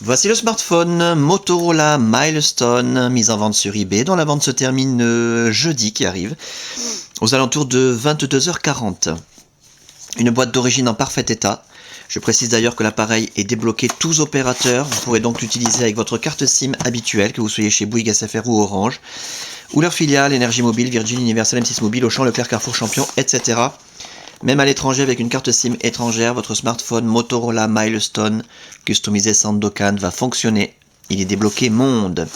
Voici le smartphone Motorola Milestone, mis en vente sur eBay, dont la vente se termine jeudi qui arrive, aux alentours de 22h40. Une boîte d'origine en parfait état. Je précise d'ailleurs que l'appareil est débloqué tous opérateurs. Vous pourrez donc l'utiliser avec votre carte SIM habituelle, que vous soyez chez Bouygues, SFR ou Orange, ou leur filiale Énergie Mobile, Virgin, Universal, M6 Mobile, Auchan, Leclerc, Carrefour, Champion, etc. Même à l'étranger avec une carte SIM étrangère, votre smartphone Motorola Milestone customisé Sandokan va fonctionner. Il est débloqué monde.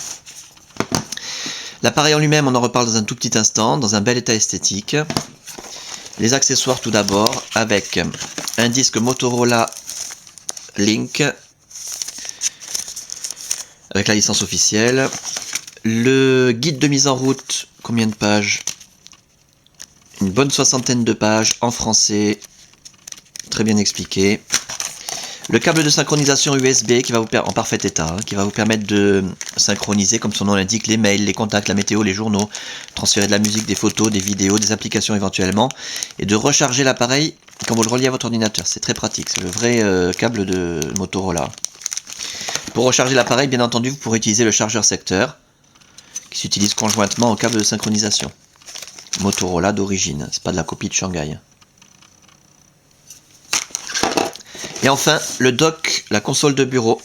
L'appareil en lui-même, on en reparle dans un tout petit instant, dans un bel état esthétique. Les accessoires tout d'abord, avec un disque Motorola Link, avec la licence officielle. Le guide de mise en route, combien de pages ? Une bonne soixantaine de pages en français, très bien expliqué. Le câble de synchronisation USB qui va vous en parfait état, qui va vous permettre de synchroniser, comme son nom l'indique, les mails, les contacts, la météo, les journaux, transférer de la musique, des photos, des vidéos, des applications éventuellement, et de recharger l'appareil quand vous le reliez à votre ordinateur. C'est très pratique, c'est le vrai câble de Motorola. Pour recharger l'appareil, bien entendu, vous pourrez utiliser le chargeur secteur, qui s'utilise conjointement au câble de synchronisation. Motorola d'origine, c'est pas de la copie de Shanghai. Et enfin, le dock, la console de bureau,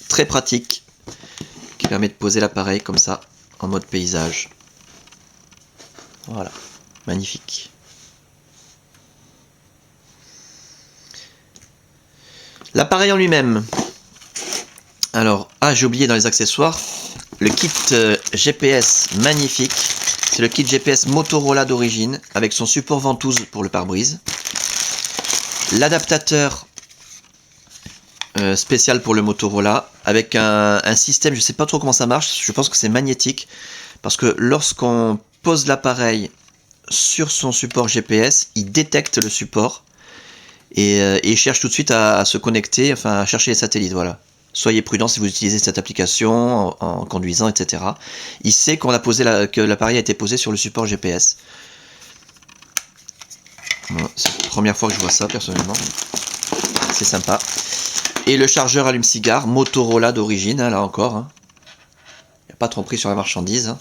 très pratique, qui permet de poser l'appareil comme ça, en mode paysage. Voilà, magnifique. L'appareil en lui-même. Alors, j'ai oublié dans les accessoires, le kit GPS magnifique. C'est le kit GPS Motorola d'origine, avec son support ventouse pour le pare-brise. L'adaptateur spécial pour le Motorola, avec un système, je ne sais pas trop comment ça marche, je pense que c'est magnétique, parce que lorsqu'on pose l'appareil sur son support GPS, il détecte le support, et il cherche tout de suite à se connecter, enfin à chercher les satellites, voilà. Soyez prudent si vous utilisez cette application en conduisant, etc. Il sait qu'on a posé que l'appareil a été posé sur le support GPS. Voilà, c'est la première fois que je vois ça, personnellement. C'est sympa. Et le chargeur allume-cigare, Motorola d'origine, là encore. Il n'y a pas tromperie sur la marchandise.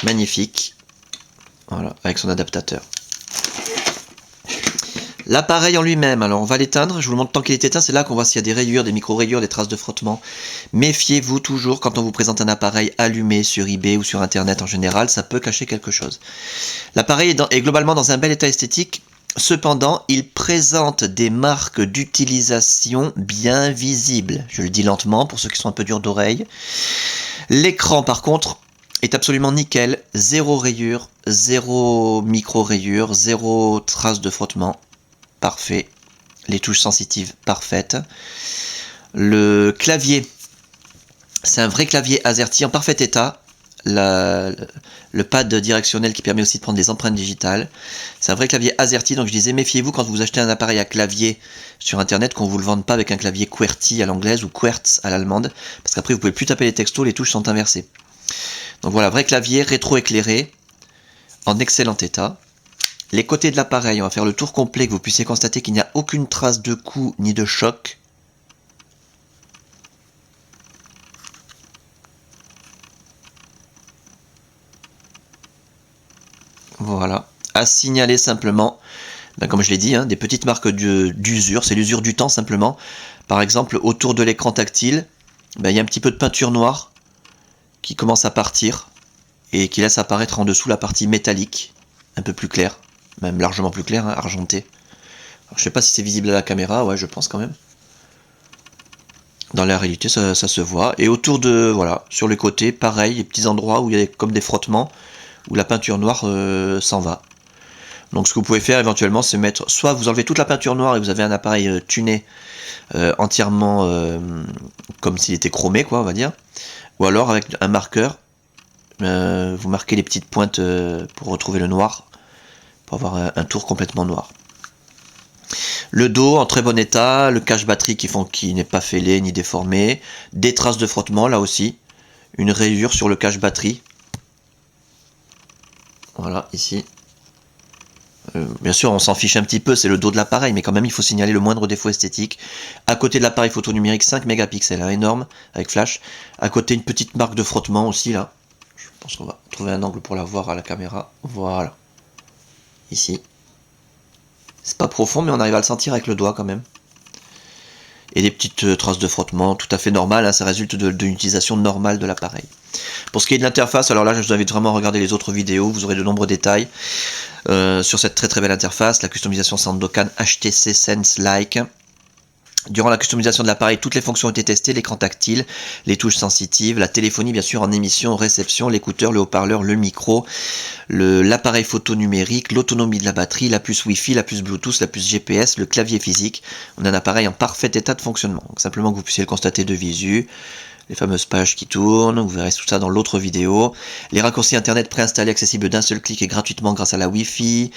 Magnifique. Voilà, avec son adaptateur. L'appareil en lui-même, alors on va l'éteindre, je vous le montre tant qu'il est éteint, c'est là qu'on voit s'il y a des rayures, des micro-rayures, des traces de frottement. Méfiez-vous toujours quand on vous présente un appareil allumé sur eBay ou sur internet en général, ça peut cacher quelque chose. L'appareil est globalement dans un bel état esthétique, cependant il présente des marques d'utilisation bien visibles. Je le dis lentement pour ceux qui sont un peu durs d'oreille. L'écran par contre est absolument nickel, zéro rayure, zéro micro-rayure, zéro trace de frottement. Parfait. Les touches sensitives parfaites. Le clavier, c'est un vrai clavier AZERTY en parfait état. Le pad directionnel qui permet aussi de prendre des empreintes digitales. C'est un vrai clavier AZERTY, donc je disais méfiez-vous quand vous achetez un appareil à clavier sur internet qu'on ne vous le vende pas avec un clavier QWERTY à l'anglaise ou QWERTZ à l'allemande, parce qu'après vous pouvez plus taper les textos, les touches sont inversées. Donc voilà, vrai clavier rétro-éclairé, en excellent état. Les côtés de l'appareil, on va faire le tour complet, que vous puissiez constater qu'il n'y a aucune trace de coup ni de choc. Voilà. À signaler simplement, comme je l'ai dit, des petites marques d'usure, c'est l'usure du temps simplement. Par exemple, autour de l'écran tactile, il y a un petit peu de peinture noire qui commence à partir et qui laisse apparaître en dessous la partie métallique, un peu plus claire. Même largement plus clair, argenté. Alors, je sais pas si c'est visible à la caméra, ouais, je pense quand même. Dans la réalité, ça se voit. Et autour de, voilà, sur les côtés, pareil, les petits endroits où il y a comme des frottements, où la peinture noire s'en va. Donc ce que vous pouvez faire éventuellement, c'est mettre, soit vous enlevez toute la peinture noire et vous avez un appareil tuné entièrement comme s'il était chromé, quoi, on va dire. Ou alors avec un marqueur, vous marquez les petites pointes pour retrouver le noir, pour avoir un tour complètement noir. Le dos en très bon état, le cache batterie qui n'est pas fêlé ni déformé, des traces de frottement là aussi, une rayure sur le cache batterie. Voilà, ici. Bien sûr, on s'en fiche un petit peu, c'est le dos de l'appareil, mais quand même, il faut signaler le moindre défaut esthétique. À côté de l'appareil photo numérique, 5 mégapixels, hein, énorme, avec flash. À côté, une petite marque de frottement aussi, là. Je pense qu'on va trouver un angle pour la voir à la caméra. Voilà. Ici. C'est pas profond, mais on arrive à le sentir avec le doigt quand même. Et des petites traces de frottement, tout à fait normales, hein, ça résulte d'une utilisation normale de l'appareil. Pour ce qui est de l'interface, alors là, je vous invite vraiment à regarder les autres vidéos, vous aurez de nombreux détails. Sur cette très belle interface, la customisation Sandokan HTC Sense Like. Durant la customisation de l'appareil, toutes les fonctions ont été testées, l'écran tactile, les touches sensitives, la téléphonie bien sûr en émission, réception, l'écouteur, le haut-parleur, le micro, l'appareil photo numérique, l'autonomie de la batterie, la puce Wi-Fi, la puce Bluetooth, la puce GPS, le clavier physique. On a un appareil en parfait état de fonctionnement. Donc, simplement que vous puissiez le constater de visu. Les fameuses pages qui tournent, vous verrez tout ça dans l'autre vidéo. Les raccourcis internet préinstallés accessibles d'un seul clic et gratuitement grâce à la Wi-Fi.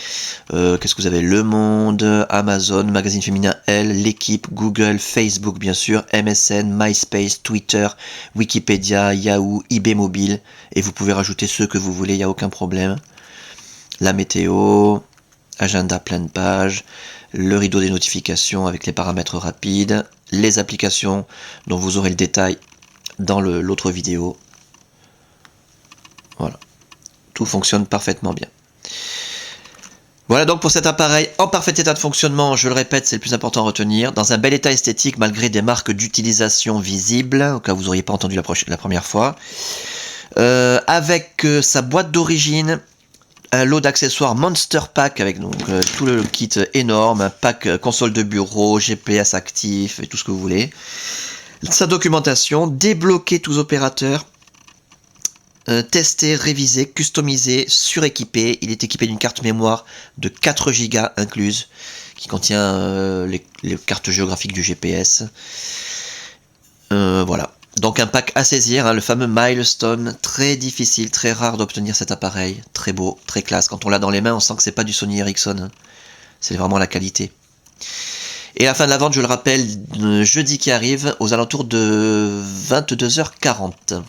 Qu'est-ce que vous avez? Le Monde, Amazon, Magazine Féminin Elle, L'équipe, Google, Facebook bien sûr, MSN, MySpace, Twitter, Wikipédia, Yahoo, eBay Mobile. Et vous pouvez rajouter ceux que vous voulez, il n'y a aucun problème. La météo, agenda pleine page, le rideau des notifications avec les paramètres rapides, les applications dont vous aurez le détail dans l'autre vidéo. Voilà. Tout fonctionne parfaitement bien. Voilà donc pour cet appareil en parfait état de fonctionnement, je le répète, c'est le plus important à retenir, dans un bel état esthétique malgré des marques d'utilisation visibles, au cas où vous n'auriez pas entendu la première fois, avec sa boîte d'origine, un lot d'accessoires Monster Pack avec donc tout le kit énorme, un pack console de bureau, GPS actif et tout ce que vous voulez. Sa documentation, débloquer tous opérateurs, testé, révisé, customisé, suréquipé. Il est équipé d'une carte mémoire de 4 Go incluse, qui contient les cartes géographiques du GPS. Voilà. Donc un pack à saisir, hein, le fameux Milestone, très difficile, très rare d'obtenir cet appareil, très beau, très classe. Quand on l'a dans les mains, on sent que c'est pas du Sony Ericsson, hein. C'est vraiment la qualité. Et la fin de la vente, je le rappelle, jeudi qui arrive, aux alentours de 22h40.